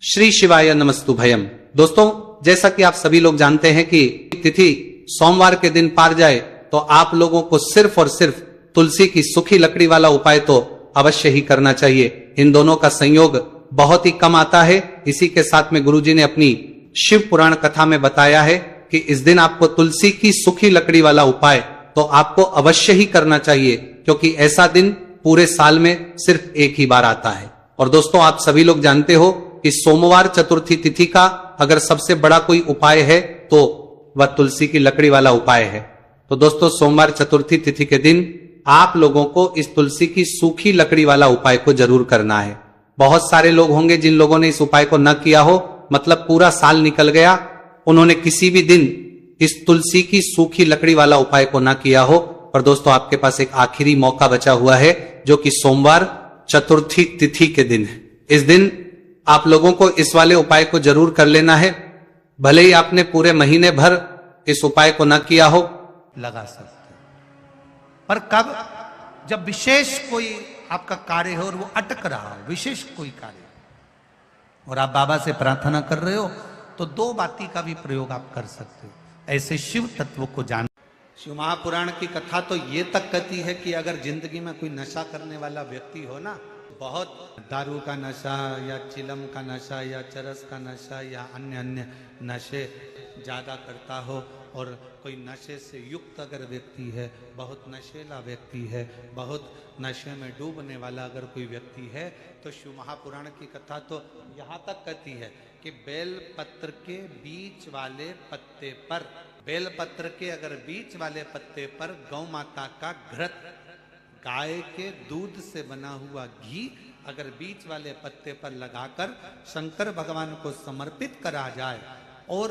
श्री शिवाय नमस्तु भयम। दोस्तों, जैसा कि आप सभी लोग जानते हैं कि तिथि सोमवार के दिन पार जाए तो आप लोगों को सिर्फ और सिर्फ तुलसी की सूखी लकड़ी वाला उपाय तो अवश्य ही करना चाहिए। इन दोनों का संयोग बहुत ही कम आता है। इसी के साथ में गुरुजी ने अपनी शिव पुराण कथा में बताया है कि इस दिन आपको तुलसी की सूखी लकड़ी वाला उपाय तो आपको अवश्य ही करना चाहिए, क्योंकि ऐसा दिन पूरे साल में सिर्फ एक ही बार आता है। और दोस्तों, आप सभी लोग जानते हो कि सोमवार चतुर्थी तिथि का अगर सबसे बड़ा कोई उपाय है तो वह तुलसी की लकड़ी वाला उपाय है। तो दोस्तों, सोमवार चतुर्थी तिथि के दिन आप लोगों को इस तुलसी की सूखी लकड़ी वाला उपाय को जरूर करना है। बहुत सारे लोग होंगे जिन लोगों ने इस उपाय को न किया हो, मतलब पूरा साल निकल गया, उन्होंने किसी भी दिन इस तुलसी की सूखी लकड़ी वाला उपाय को न किया हो। और दोस्तों, आपके पास एक आखिरी मौका बचा हुआ है, जो कि सोमवार चतुर्थी तिथि के दिन है। इस दिन आप लोगों को इस वाले उपाय को जरूर कर लेना है। भले ही आपने पूरे महीने भर इस उपाय को न किया हो, लगा सकते पर कब, जब विशेष कोई आपका कार्य हो और वो अटक रहा हो, विशेष कोई कार्य, और आप बाबा से प्रार्थना कर रहे हो, तो दो बाती का भी प्रयोग आप कर सकते हो। ऐसे शिव तत्व को जान। शिव महापुराण की कथा तो ये तक कहती है कि अगर जिंदगी में कोई नशा करने वाला व्यक्ति हो ना, बहुत दारू का नशा या चिलम का नशा या चरस का नशा या अन्य अन्य नशे ज़्यादा करता हो, और कोई नशे से युक्त अगर व्यक्ति है, बहुत नशेला व्यक्ति है, बहुत नशे में डूबने वाला अगर कोई व्यक्ति है, तो शिव महापुराण की कथा तो यहाँ तक कहती है कि बेल पत्र के बीच वाले पत्ते पर, बेल पत्र के अगर बीच वाले पत्ते पर गौ माता का घृत, गाय के दूध से बना हुआ घी अगर बीच वाले पत्ते पर लगाकर शंकर भगवान को समर्पित करा जाए, और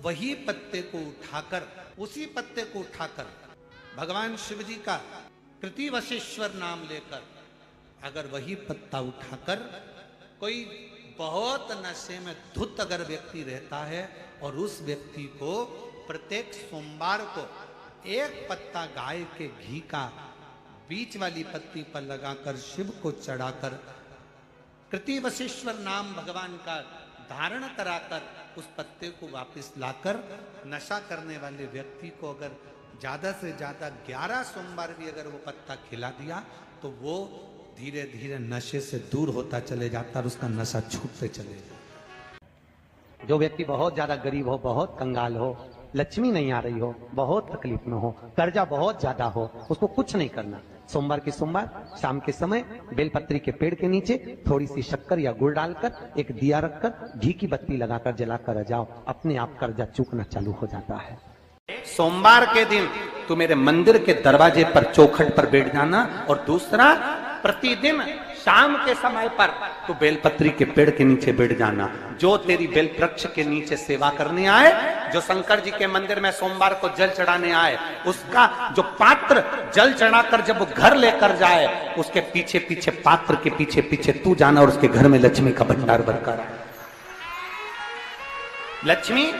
वही पत्ते को उठाकर, उसी पत्ते को उठाकर भगवान शिव जी का कृतिवशेश्वर नाम लेकर, अगर वही पत्ता उठाकर कोई बहुत नशे में धुत अगर व्यक्ति रहता है, और उस व्यक्ति को प्रत्येक सोमवार को एक पत्ता गाय के घी का बीच वाली पत्ती पर लगाकर शिव को चढ़ाकर कृतिवशेश्वर नाम भगवान का धारण कराकर उस पत्ते को वापस लाकर नशा करने वाले व्यक्ति को अगर ज्यादा से ज्यादा 11 सोमवार भी अगर वो पत्ता खिला दिया, तो वो धीरे धीरे नशे से दूर होता चले जाता और उसका नशा छूटते चले जाता। जो व्यक्ति बहुत ज्यादा गरीब हो, बहुत कंगाल हो, लक्ष्मी नहीं आ रही हो, बहुत तकलीफ में हो, कर्जा बहुत ज्यादा हो, उसको कुछ नहीं करना। सोमवार के सोमवार शाम के समय बेलपत्री के पेड़ के नीचे थोड़ी सी शक्कर या गुड़ डालकर एक दिया रखकर घी की बत्ती लगाकर जलाकर आ जाओ, अपने आप कर्जा चूकना चालू हो जाता है। सोमवार के दिन तू मेरे मंदिर के दरवाजे पर चौखट पर बैठ जाना, और दूसरा प्रतिदिन शाम के समय पर तू बेलपत्री के पेड़ के नीचे बैठ जाना। जो तेरी बेल वृक्ष के नीचे सेवा करने आए, जो शंकर जी के मंदिर में सोमवार को जल चढ़ाने आए, उसका जो पात्र जल चढ़ाकर जब वो घर लेकर जाए, उसके पीछे पीछे, पात्र के पीछे पीछे तू जाना, और उसके घर में लक्ष्मी का भंडार भरकर। लक्ष्मी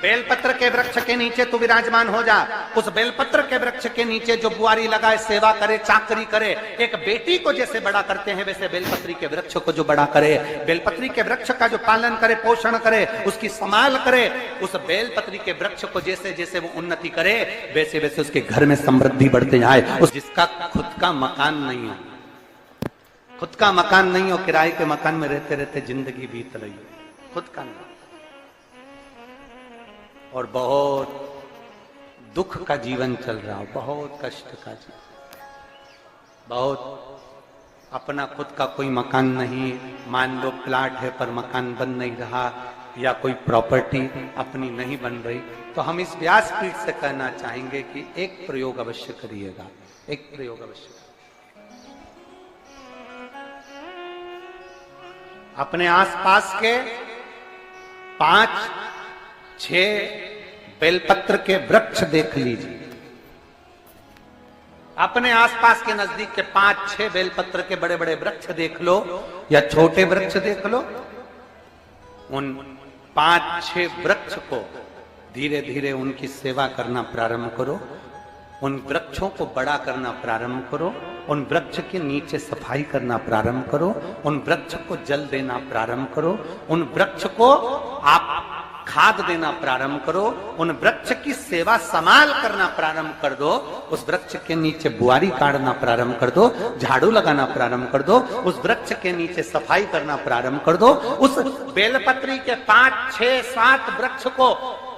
बेलपत्र के वृक्ष के नीचे तू विराजमान हो जा। उस बेलपत्र के वृक्ष के नीचे जो बुआरी लगाए, सेवा करे, चाकरी करे, एक बेटी को जैसे बड़ा करते हैं, वैसे बेलपत्री के वृक्ष को जो बड़ा करे, बेलपत्री के वृक्ष का जो पालन करे, पोषण करे, उसकी संभाल करे, उस बेलपत्री के वृक्ष को जैसे जैसे वो उन्नति करे, वैसे वैसे उसके घर में समृद्धि बढ़ते जाए। उस जिसका खुद का मकान नहीं हो, खुद का मकान नहीं हो, किराए के मकान में रहते रहते जिंदगी बीत रही हो, खुद का नहीं, और बहुत दुख का जीवन चल रहा हो, बहुत कष्ट का जीवन, बहुत अपना खुद का कोई मकान नहीं, मान लो प्लाट है पर मकान बन नहीं रहा, या कोई प्रॉपर्टी अपनी नहीं बन रही, तो हम इस व्यासपीठ से कहना चाहेंगे कि एक प्रयोग अवश्य करिएगा, एक प्रयोग अवश्य। अपने आसपास के 5-6 बेलपत्र के वृक्ष देख लीजिए। अपने आसपास के नजदीक के 5-6 बेलपत्र के बड़े बड़े वृक्ष देख लो, या छोटे वृक्ष देख लो। उन 5-6 वृक्ष को धीरे धीरे उनकी सेवा करना प्रारंभ करो, उन वृक्षों को बड़ा करना प्रारंभ करो, उन वृक्ष के नीचे सफाई करना प्रारंभ करो, उन वृक्ष को जल देना प्रारंभ करो, उन वृक्ष को आप खाद देना प्रारंभ करो, उन वृक्ष की सेवा संभाल करना प्रारंभ कर दो, उस वृक्ष के नीचे बुआरी काटना प्रारंभ कर दो, झाड़ू लगाना प्रारंभ कर दो, उस वृक्ष के नीचे सफाई करना प्रारंभ कर दो। उस बेलपत्री के 5, 6, 7 वृक्ष को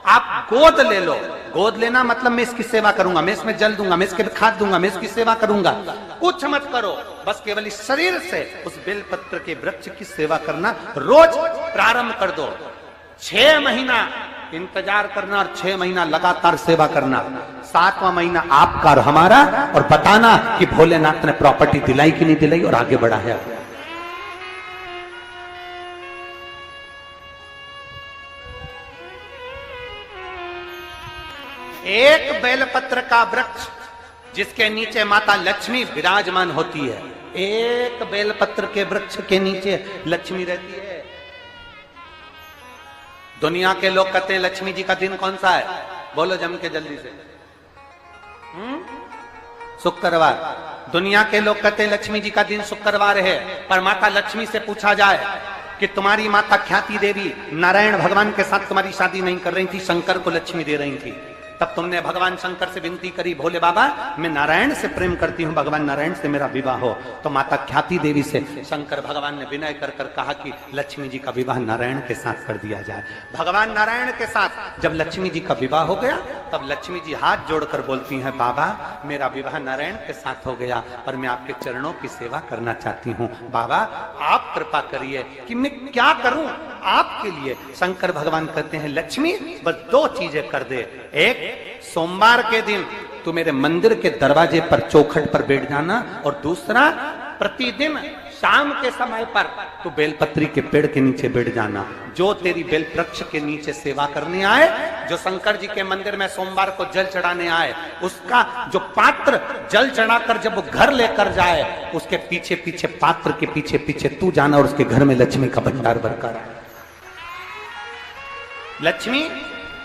आप गोद ले लो। गोद लेना मतलब मैं इसकी सेवा करूंगा, मैं इसमें जल दूंगा, मैं इसके खाद दूंगा, मैं इसकी सेवा करूंगा। कुछ मत करो, बस केवल इस शरीर से उस बेलपत्र के वृक्ष की सेवा करना रोज प्रारंभ कर दो। 6 महीना इंतजार करना और 6 महीना लगातार सेवा करना। 7वां महीना आपका और हमारा, और बताना कि भोलेनाथ ने प्रॉपर्टी दिलाई कि नहीं दिलाई और आगे बढ़ाया। एक बेलपत्र का वृक्ष जिसके नीचे माता लक्ष्मी विराजमान होती है, एक बेलपत्र के वृक्ष के नीचे लक्ष्मी रहती है। दुनिया के लोग कहते हैं लक्ष्मी जी का दिन कौन सा है? बोलो जम के जल्दी से। शुक्रवार। दुनिया के लोग कहते हैं लक्ष्मी जी का दिन शुक्रवार है, पर माता लक्ष्मी से पूछा जाए कि तुम्हारी माता ख्याति देवी नारायण भगवान के साथ तुम्हारी शादी नहीं कर रही थी, शंकर को लक्ष्मी दे रही थी, तब तुमने भगवान शंकर से विनती करी, भोले बाबा मैं नारायण से प्रेम करती हूं, भगवान नारायण से मेरा विवाह हो। तो माता ख्याति देवी से शंकर भगवान ने विनय कर कर कहा कि लक्ष्मी जी का विवाह नारायण के साथ कर दिया जाए। भगवान नारायण के साथ जब लक्ष्मी जी का विवाह हो गया, तब लक्ष्मी जी हाथ जोड़कर बोलती हैं, बाबा मेरा विवाह नारायण के साथ हो गया और मैं आपके चरणों की सेवा करना चाहती हूँ, बाबा आप कृपा करिए कि मैं क्या करूं आपके लिए। शंकर भगवान कहते हैं, लक्ष्मी बस 2 चीजें कर दे। एक, सोमवार के दिन तू मेरे मंदिर के दरवाजे पर चौखट पर बैठ जाना, और दूसरा, प्रतिदिन शाम के समय पर तू बेलपत्री के पेड़ के नीचे बैठ जाना। जो तेरी बेल वृक्ष के नीचे सेवा करने आए, जो शंकर जी के मंदिर में सोमवार को जल चढ़ाने आए, उसका जो पात्र जल चढ़ाकर जब वो घर लेकर जाए, उसके पीछे पीछे, पात्र के पीछे पीछे तू जाना और उसके घर में लक्ष्मी का भंडार भरकर आए। लक्ष्मी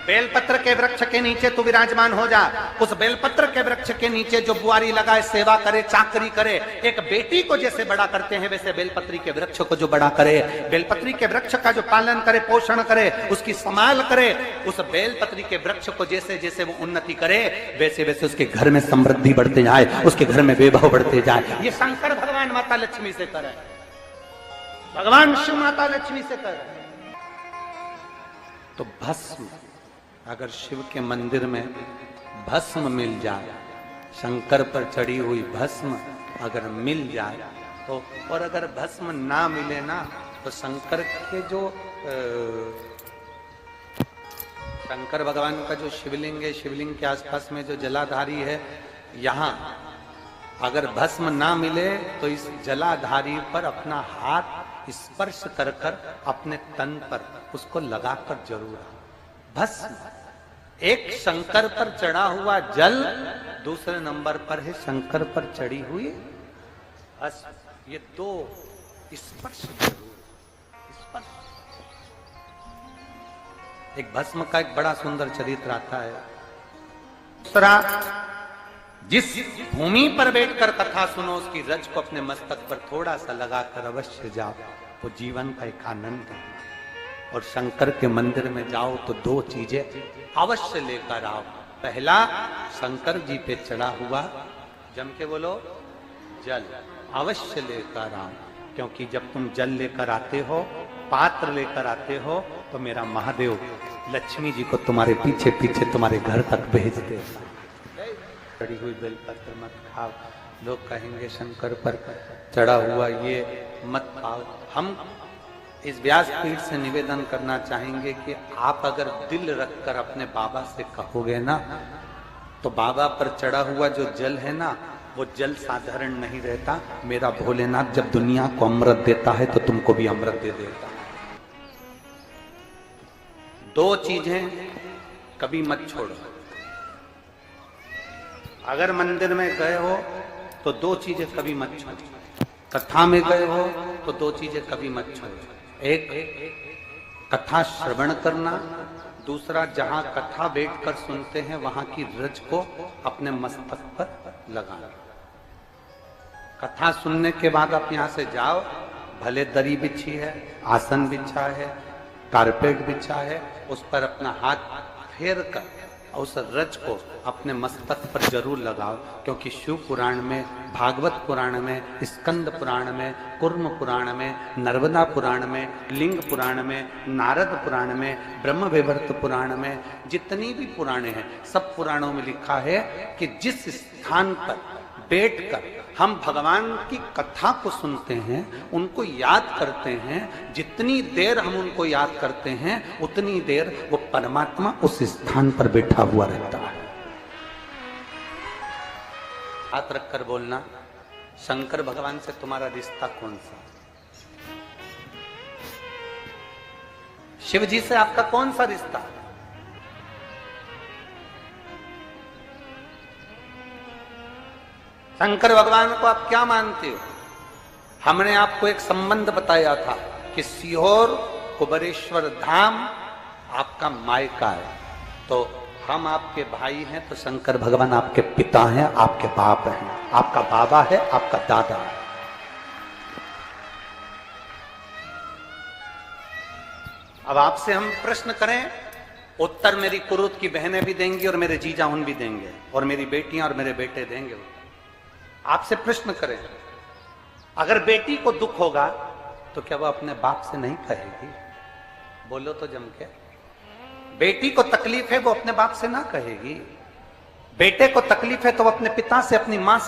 बेलपत्र के वृक्ष के नीचे तू विराजमान हो जा। उस बेलपत्र के वृक्ष के नीचे जो बुआरी लगाए, सेवा करे, चाकरी करे, एक बेटी को जैसे बड़ा करते हैं वैसे बेलपत्री के वृक्ष को जो बड़ा करे, बेलपत्री के वृक्ष का जो पालन करे, पोषण करे, उसकी संभाल करे, उस बेलपत्री के वृक्ष को जैसे जैसे वो उन्नति करे, वैसे वैसे उसके घर में समृद्धि बढ़ते जाए, उसके घर में वैभव बढ़ते जाए। ये शंकर भगवान माता लक्ष्मी से करे, भगवान शिव माता लक्ष्मी से करे। तो भस्म, अगर शिव के मंदिर में भस्म मिल जाए, शंकर पर चढ़ी हुई भस्म अगर मिल जाए तो, और अगर भस्म ना मिले ना, तो शंकर के जो शंकर भगवान का जो शिवलिंग है, शिवलिंग के आसपास में जो जलाधारी है, यहाँ अगर भस्म ना मिले तो इस जलाधारी पर अपना हाथ स्पर्श कर कर अपने तन पर उसको लगाकर जरूर। भस्म एक शंकर पर चढ़ा हुआ जल, दूसरे नंबर पर है शंकर पर चढ़ी हुई भस्म। ये 2 स्पर्श जरूर, स्पर्श। एक भस्म का एक बड़ा सुंदर चरित्र आता है। दूसरा, जिस भूमि पर बैठकर कथा सुनो, उसकी रज को अपने मस्तक पर थोड़ा सा लगाकर अवश्य जाओ, वो जीवन का एक आनंद है। और शंकर के मंदिर में जाओ तो 2 चीजें अवश्य लेकर आओ। पहला, शंकर जी पे चढ़ा हुआ, जम के बोलो, जल अवश्य लेकर आओ, क्योंकि जब तुम जल लेकर आते हो, पात्र लेकर आते हो, तो मेरा महादेव लक्ष्मी जी को तुम्हारे पीछे पीछे तुम्हारे घर तक भेज दे। चढ़ी हुई बेलपत्र मत खाओ, लोग कहेंगे शंकर पर चढ़ा हुआ ये मत खाओ। हम इस व्यासपीठ से निवेदन करना चाहेंगे कि आप अगर दिल रखकर अपने बाबा से कहोगे ना, तो बाबा पर चढ़ा हुआ जो जल है ना, वो जल साधारण नहीं रहता। मेरा भोलेनाथ जब दुनिया को अमृत देता है तो तुमको भी अमृत दे देता है। 2 चीजें कभी मत छोड़ो। अगर मंदिर में गए हो तो 2 चीजें कभी मत छोड़ो। कथा में गए हो तो 2 चीजें कभी मत छोड़ो। एक, कथा श्रवण करना, दूसरा, जहां कथा बैठकर सुनते हैं वहां की रज को अपने मस्तक पर लगाना। कथा सुनने के बाद आप यहां से जाओ, भले दरी बिछी है, आसन बिछा है, कारपेट बिछा है, उस पर अपना हाथ फेर कर उस रज को अपने मस्तक पर जरूर लगाओ, क्योंकि शिव पुराण में, भागवत पुराण में, स्कंद पुराण में, कुर्म पुराण में, नर्मदा पुराण में, लिंग पुराण में, नारद पुराण में, ब्रह्म वैवर्त पुराण में, जितनी भी पुराणे हैं सब पुराणों में लिखा है कि जिस स्थान पर बैठकर हम भगवान की कथा को सुनते हैं, उनको याद करते हैं, जितनी देर हम उनको याद करते हैं उतनी देर वो परमात्मा उस स्थान पर बैठा हुआ रहता है। हाथ रखकर बोलना, शंकर भगवान से तुम्हारा रिश्ता कौन सा? शिव जी से आपका कौन सा रिश्ता? शंकर भगवान को आप क्या मानते हो? हमने आपको एक संबंध बताया था कि सीहोर कुबेरेश्वर धाम आपका मायका है, तो हम आपके भाई हैं, तो शंकर भगवान आपके पिता हैं, आपके बाप हैं, आपका बाबा है, आपका दादा है। अब आपसे हम प्रश्न करें, उत्तर मेरी कुरुत की बहनें भी देंगी और मेरे जीजा उन भी देंगे और मेरी बेटियां और मेरे बेटे देंगे। आपसे प्रश्न करें, अगर बेटी को दुख होगा तो क्या वो अपने बाप से नहीं कहेगी? बोलो तो जम के। बेटी को तकलीफ है वो अपने बाप से ना कहेगी। बेटे को तकलीफ है तो वो अपने पिता से, अपनी मां से